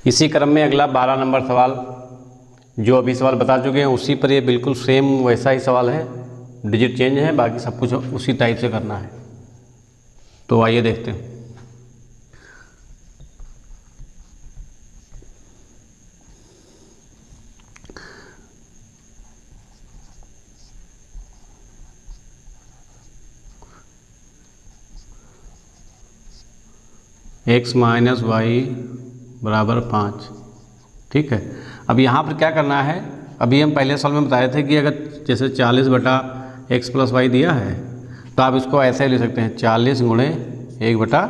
इसी क्रम में अगला 12 नंबर सवाल, जो अभी सवाल बता चुके हैं उसी पर ये बिल्कुल सेम वैसा ही सवाल है, डिजिट चेंज है, बाकी सब कुछ उसी टाइप से करना है। तो आइए देखते हैं। x माइनस वाई बराबर 5। ठीक है, अब यहाँ पर क्या करना है, अभी हम पहले सवाल में बताए थे कि अगर जैसे 40 बटा एक्स प्लस वाई दिया है तो आप इसको ऐसे ले सकते हैं 40 गुणे 1 बटा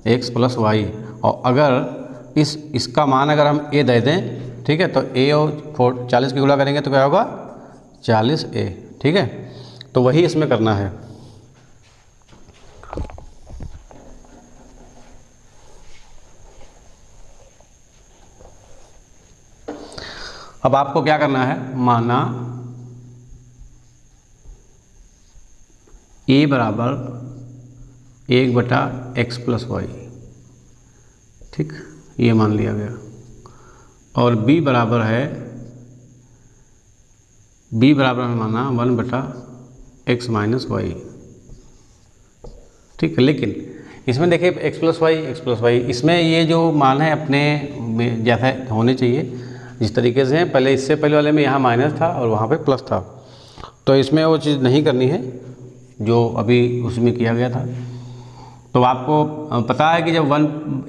एक्स प्लस वाई। और अगर इसका मान अगर हम a दे दें, ठीक है, तो a और 40 की गुणा करेंगे तो क्या होगा 40a। ठीक है, तो वही इसमें करना है। अब आपको क्या करना है, माना a बराबर 1 बटा एक्स प्लस वाई, ठीक, ये मान लिया गया, और b बराबर है माना 1 बटा एक्स माइनस वाई। ठीक है, लेकिन इसमें देखिए एक्स प्लस वाई, इसमें ये जो मान है अपने में जैसा होने चाहिए जिस तरीके से है, पहले इससे पहले वाले में यहाँ माइनस था और वहाँ पे प्लस था, तो इसमें वो चीज़ नहीं करनी है जो अभी उसमें किया गया था। तो आपको पता है कि जब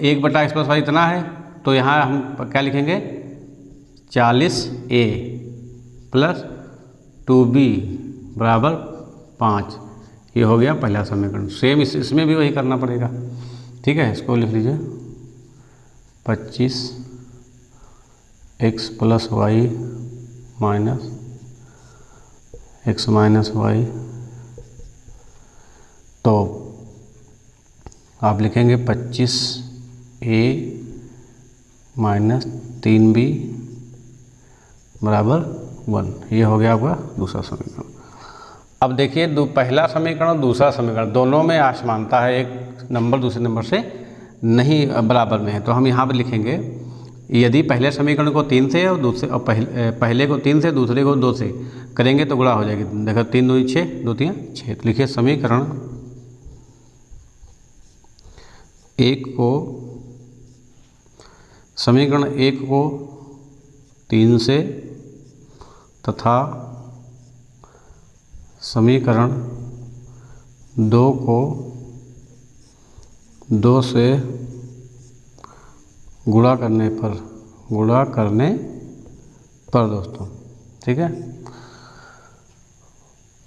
1 बटा एक्स प्लस वाई इतना है तो यहाँ हम क्या लिखेंगे 40a प्लस 2b बराबर 5। ये हो गया पहला समीकरण। सेम इसमें भी वही करना पड़ेगा। ठीक है, इसको लिख लीजिए 25 X plus Y minus X minus Y, तो आप लिखेंगे 25a माइनस 3b बराबर 1। ये हो गया आपका दूसरा समीकरण। अब देखिए पहला समीकरण और दूसरा समीकरण दोनों में असमानता है, एक नंबर दूसरे नंबर से नहीं बराबर में है। तो हम यहाँ पर लिखेंगे यदि पहले समीकरण को 3 से और पहले को 3 से दूसरे को 2 से करेंगे तो गुणा हो जाएगी। देखो 3 दूनी 6, 2 3 6। तो लिखिए समीकरण 1 को 3 से तथा समीकरण 2 को 2 से गुणा करने पर दोस्तों। ठीक है,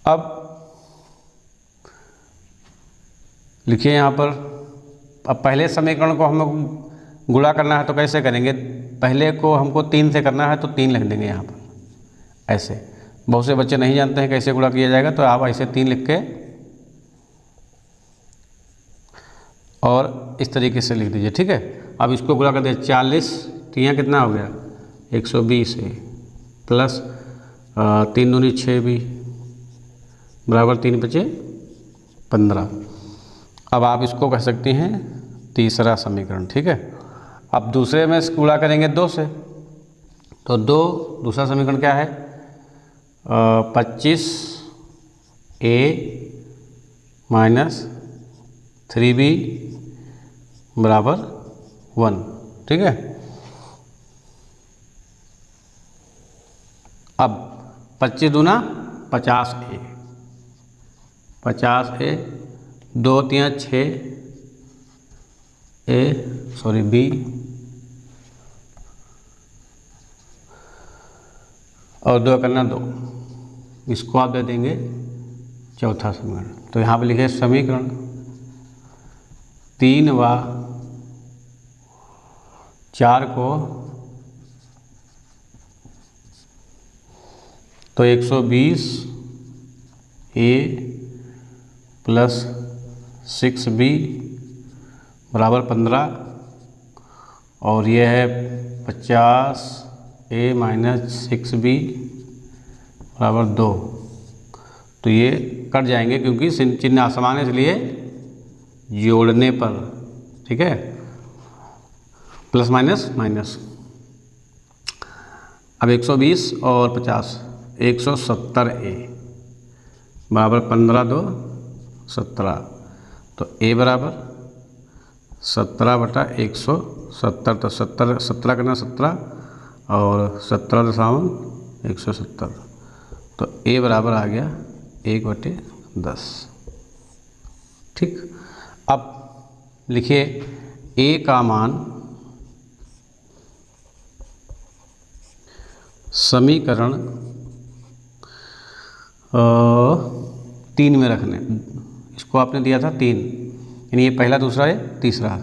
अब लिखिए यहाँ पर, अब पहले समीकरण को हमें गुणा करना है तो कैसे करेंगे, पहले को हमको 3 से करना है तो 3 लिख देंगे यहाँ पर ऐसे। बहुत से बच्चे नहीं जानते हैं कैसे गुणा किया जाएगा, तो आप ऐसे 3 लिख के और इस तरीके से लिख दीजिए। ठीक है, अब इसको गुणा कर दिया 40, तो यहाँ कितना हो गया 120 है प्लस 3 दूनी 6 भी बराबर 3 बचे 15। अब आप इसको कह सकते हैं तीसरा समीकरण। ठीक है, अब दूसरे में गुणा करेंगे 2 से, तो दूसरा समीकरण क्या है 25a माइनस 3b बराबर 1। ठीक है, अब 25 दूना 50a, 2 3 6 b और 2 करना 2, इसको आप दे देंगे चौथा समीकरण। तो यहाँ पे लिखे समीकरण 3 व 4 को तो 120 a प्लस 6b बराबर 15, और ये है 50 a माइनस 6b बराबर 2। तो ये कट जाएंगे क्योंकि चिन्ह असमान है, इसलिए जोड़ने पर। ठीक है, प्लस माइनस माइनस। अब 120 और 50 170A बराबर 15 2 17। तो A बराबर 17/170। तो 17 करना 17 और 17.170। तो A बराबर आ गया 1/10। ठीक। अब लिखिए A का मान समीकरण 3 में रखने। इसको आपने दिया था 3, यानी ये पहला, दूसरा, ये तीसरा।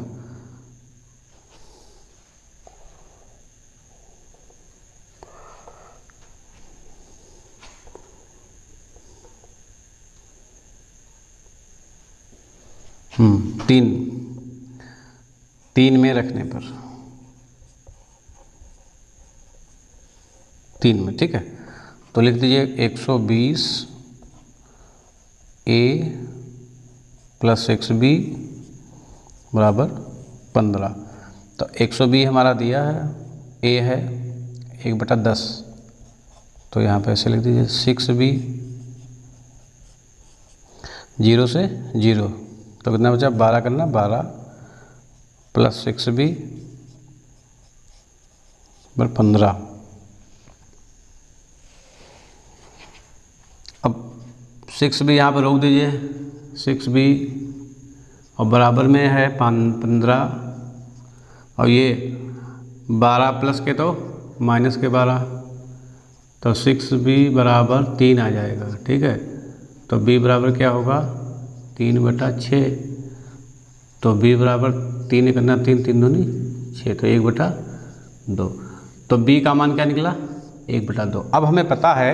तीन में रखने पर 3 में, ठीक है। तो लिख दीजिए 120A + XB बराबर 15। तो 120 हमारा दिया है, A है 1/10। तो यहाँ पे ऐसे लिख दीजिए 6B 0 से 0। तो कितना बचा? 12 करना 12 + 6B बराबर 15। अब 6B यहाँ पर रोक दीजिए, 6B और बराबर में है 15 और ये 12 प्लस के तो माइनस के 12। तो 6B बराबर 3 आ जाएगा, ठीक है। तो B बराबर क्या होगा? 3/6। तो B बराबर 3 करना 3 3 दूनी 6, तो 1/2। तो B का मान क्या निकला? 1/2। अब हमें पता है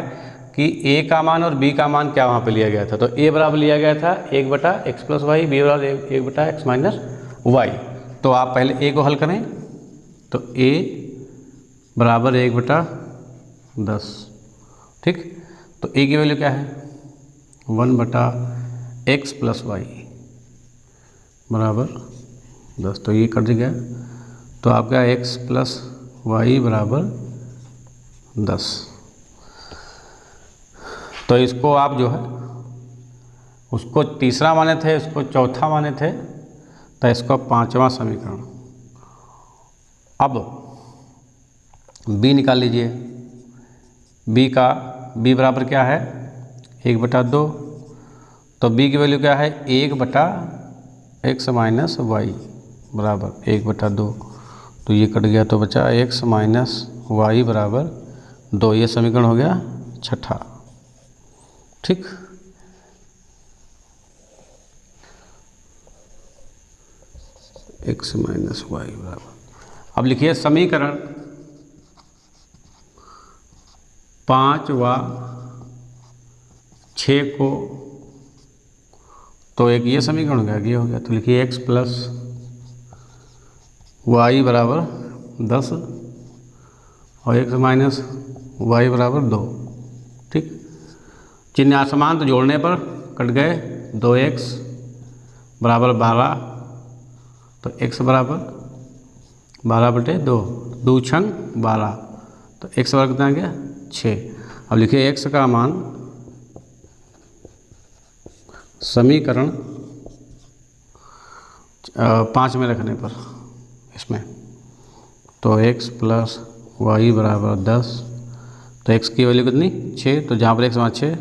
कि A का मान और B का मान क्या वहाँ पे लिया गया था। तो A बराबर लिया गया था 1/x + y, B बराबर 1/x - y। तो आप पहले A को हल करें। तो A बराबर 1/10, ठीक। तो A की वैल्यू क्या है? 1/x + y बराबर 10। तो ये कट गया। तो आपका x + y बराबर 10। तो इसको आप जो है, उसको तीसरा माने थे, इसको चौथा माने थे, तो इसको पांचवा समीकरण। अब B निकाल लीजिए। B बराबर क्या है? 1/2। तो B की वैल्यू क्या है? 1/x - y बराबर 1/2। तो ये कट गया, तो बचा x - y बराबर 2। ये समीकरण हो गया छठा, ठीक। x - y बराबर। अब लिखिए समीकरण 5 व 6 को, तो एक ये समीकरण हो गया, ये हो गया। तो लिखिए x + y बराबर 10 और x - y बराबर 2, ठीक। चिन्ह असमान, तो जोड़ने पर कट गए। 2x बराबर 12। तो x बराबर 12/2, 2 छंग 12। तो x बराबर कितना आ गया? 6। अब लिखिए x का मान समीकरण 5 में रखने पर इसमें, तो x + y बराबर 10। तो x की वैल्यू कितनी? 6। तो जहाँ पर x वहाँ 6,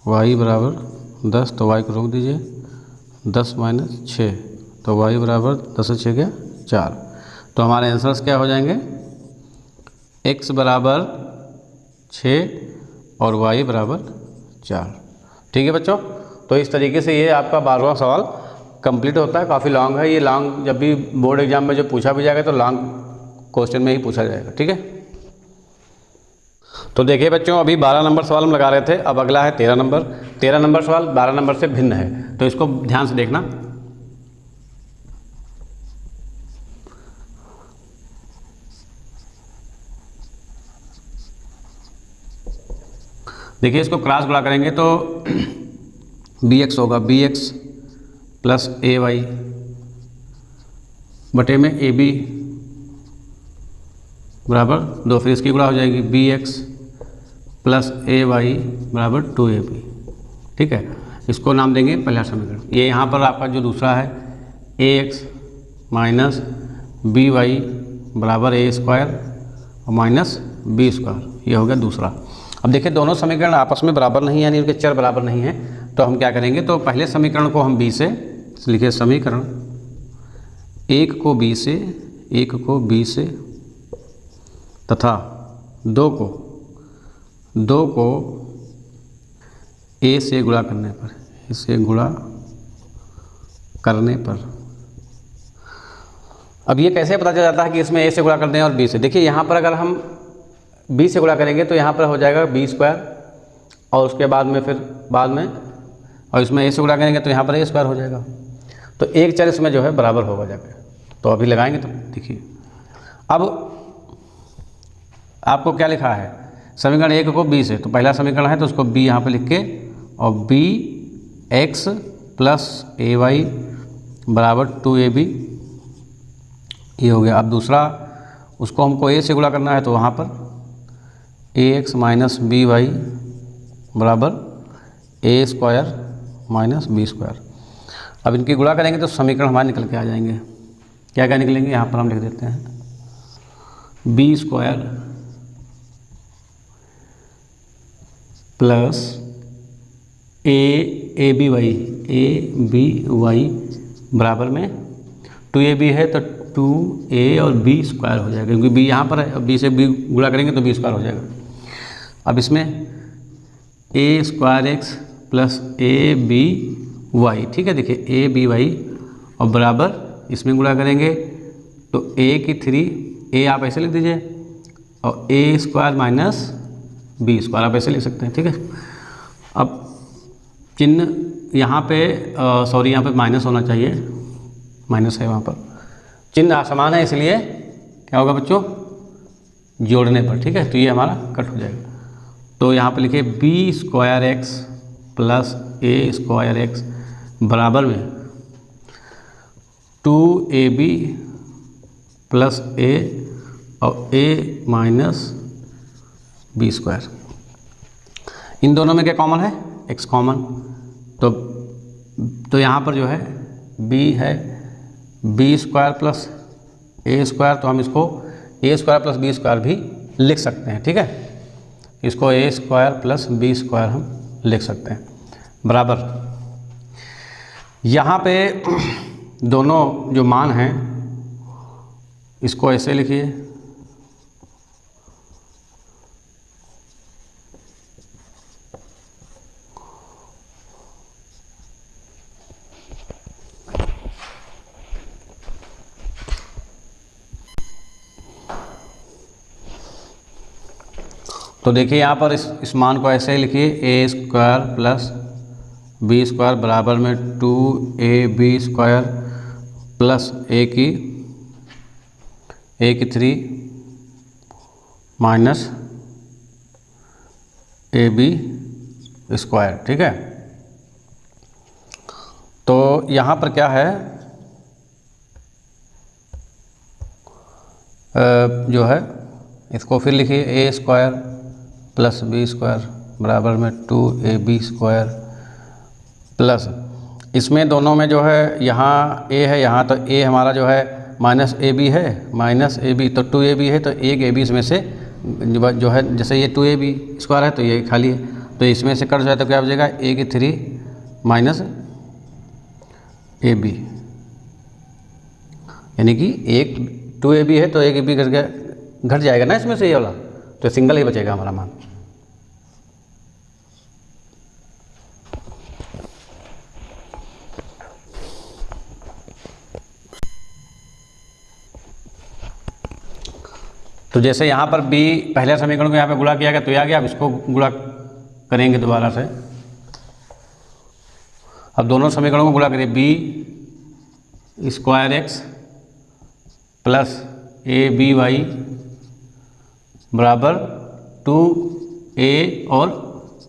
y बराबर 10। तो y को रोक दीजिए, 10 - 6। तो y बराबर 10 से 6 गया 4। तो हमारे आंसर्स क्या हो जाएंगे? x बराबर 6 और y बराबर 4, ठीक है बच्चों। तो इस तरीके से ये आपका 12वां सवाल कंप्लीट होता है। काफ़ी लॉन्ग है ये। लॉन्ग जब भी बोर्ड एग्जाम में जो पूछा भी जाएगा तो लॉन्ग क्वेश्चन में ही पूछा जाएगा, ठीक है। तो देखिए बच्चों, अभी 12 नंबर सवाल हम लगा रहे थे, अब अगला है 13 नंबर। 13 नंबर सवाल 12 नंबर से भिन्न है, तो इसको ध्यान से देखना। देखिए इसको क्रॉस गुणा करेंगे तो bx होगा, bx + ay बटे में ab बराबर 2, फिर इसकी गुणा हो जाएगी bx प्लस ay बराबर 2ab। ठीक है, इसको नाम देंगे पहला समीकरण। ये यहाँ पर आपका जो दूसरा है ax माइनस by बराबर a स्क्वायर और माइनस b स्क्वायर, ये हो गया दूसरा। अब देखिए दोनों समीकरण आपस में बराबर नहीं है, यानी उनके चर बराबर नहीं हैं, तो हम क्या करेंगे, तो पहले समीकरण को हम b से लिखिए, समीकरण 1 को b से तथा 2 को a से गुणा करने पर, इसे गुणा करने पर। अब ये कैसे पता चल जाता है कि इसमें a से गुणा करते हैं और b से? देखिए यहाँ पर अगर हम b से गुणा करेंगे तो यहाँ पर हो जाएगा b स्क्वायर, और उसके बाद में और इसमें a से गुणा करेंगे तो यहाँ पर a स्क्वायर हो जाएगा। तो एक चर इसमें जो है बराबर होगा जाकर, तो अभी लगाएंगे। तो देखिए अब आपको क्या लिखा है, समीकरण 1 को b से, तो पहला समीकरण है तो उसको b यहाँ पे लिख के, और bx प्लस ay बराबर 2ab, ये हो गया। अब दूसरा, उसको हमको a से गुणा करना है, तो वहाँ पर ax माइनस by बराबर a square minus b square. अब इनकी गुणा करेंगे तो समीकरण हमारे निकल के आ जाएंगे। क्या क्या निकलेंगे, यहाँ पर हम लिख देते हैं b square plus a b y बराबर में 2ab है तो 2a और b स्क्वायर हो जाएगा, क्योंकि b यहाँ पर है, अब b से b गुणा करेंगे तो b स्क्वायर हो जाएगा। अब इसमें a square x plus a b y, ठीक है, देखिए a b y, और बराबर इसमें गुणा करेंगे तो a की 3, a आप ऐसे लिख दीजिए, और a square minus b square आप ऐसे लिख सकते हैं। ठीक है, अब चिन्ह यहाँ पे सॉरी यहाँ पे माइनस होना चाहिए, माइनस है वहाँ पर, चिन्ह समान है इसलिए क्या होगा बच्चों, जोड़ने पर। ठीक है, तो ये हमारा कट हो जाएगा। तो यहाँ पे लिखिए b square x plus a square x बराबर में 2ab प्लस a और a माइनस b स्क्वायर। इन दोनों में क्या कॉमन है, x कॉमन, तो यहाँ पर जो है b है b square plus a square, तो हम इसको a square plus b square भी लिख सकते हैं। ठीक है, इसको a square plus b square हम लिख सकते हैं बराबर। यहाँ पे दोनों जो मान हैं इसको ऐसे लिखिए, तो देखिए यहाँ पर इस मान को ऐसे ही लिखिए, a square plus b square बराबर में 2ab स्क्वायर प्लस a की 3 माइनस ab स्क्वायर। ठीक है, तो यहाँ पर क्या है, जो है इसको फिर लिखिए a square plus b square बराबर में 2ab स्क्वायर प्लस, इसमें दोनों में जो है यहाँ a है, यहाँ तो a हमारा जो है माइनस ab है, माइनस ab तो 2ab है, तो एक ab इसमें से जो है, जैसे ये 2ab स्क्वायर है तो ये खाली है, तो इसमें से कट जाए तो क्या हो जाएगा, a की 3 माइनस ab, यानी कि एक 2ab है तो एक ab घट जाएगा ना इसमें से ये वाला, तो सिंगल ही बचेगा हमारा मान। तो जैसे यहाँ पर b पहले समीकरण को यहाँ पे गुणा किया गया तो ये आ गया, अब इसको गुणा करेंगे दोबारा से। अब दोनों समीकरणों को गुणा करिए, b square x plus A B Y बराबर 2a और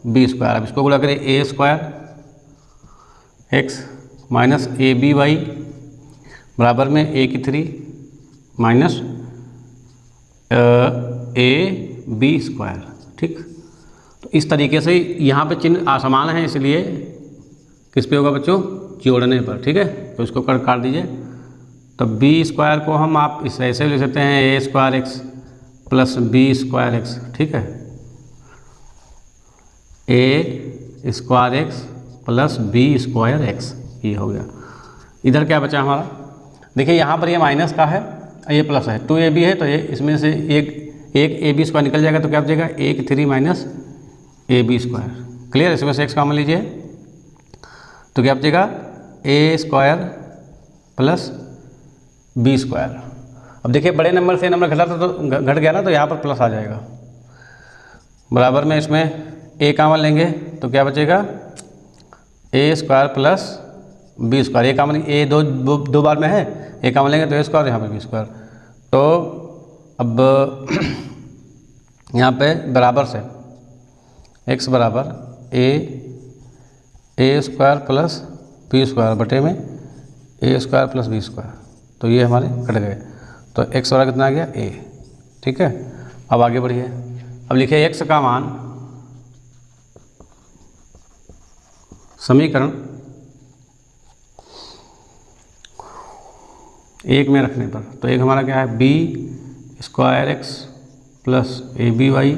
b स्क्वायर। अब इसको गुणा करें, a square X minus A B Y बराबर में a की 3 माइनस ए बी स्क्वायर। ठीक, तो इस तरीके से यहाँ पे चिन्ह असमान है, इसलिए किस पे होगा बच्चों, जोड़ने पर। ठीक है, तो इसको काट दीजिए। तो बी स्क्वायर को हम आप इस ऐसे लिख सकते हैं A square x plus B square x. ठीक है, A square x plus B square x, ये हो गया। इधर क्या बचा हमारा, देखिए यहाँ पर ये माइनस का है, ये प्लस है, 2ab है, तो ये इसमें से एक ए बी स्क्वायर निकल जाएगा, तो क्या बचेगा, 1 3 minus A B square. Clear, इसमें से एक्स कॉमन लीजिए, तो क्या बचेगा, A square plus B square. अब देखिए बड़े नंबर से नंबर घटा तो घट गया ना, तो यहाँ पर प्लस आ जाएगा। बराबर में इसमें ए कॉमन लेंगे तो क्या बचेगा, A square plus B square. A common, ए दो बार में है, ए कॉमन लेंगे तो ए स्क्वायर, यहाँ पर बी स्क्वायर। तो अब यहाँ पे बराबर से x बराबर ए स्क्वायर प्लस बी स्क्वायर बटे में ए स्क्वायर प्लस बी स्क्वायर, तो ये हमारे कट गए। तो x बराबर कितना आ गया, a। ठीक है, अब आगे बढ़िए, अब लिखिए x का मान समीकरण 1 में रखने पर, तो एक हमारा क्या है, B square x plus A B Y,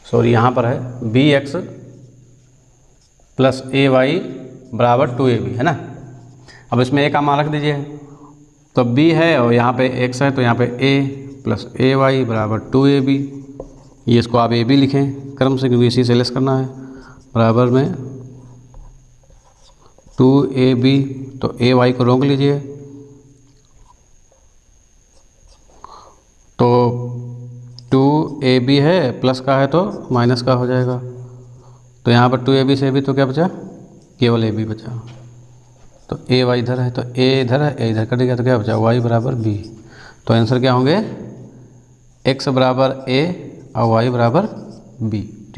sorry यहाँ पर है B X plus A Y बराबर 2ab, है ना। अब इसमें ए का मान रख दीजिए, तो b है और यहाँ पे x है, तो यहाँ पे a प्लस ए वाई बराबर 2ab। ये इसको आप ab लिखें क्रम से, क्योंकि इसी से लेस करना है। बराबर में 2ab, तो ए वाई को रोक लीजिए, तो 2ab है, प्लस का है तो माइनस का हो जाएगा। तो यहाँ पर 2ab से भी तो क्या बचा, केवल ab बचा। तो ए वाई इधर है, तो ए इधर है, ए इधर कट गया, तो क्या बचा, y बराबर b। तो आंसर क्या होंगे, x बराबर a और y बराबर b।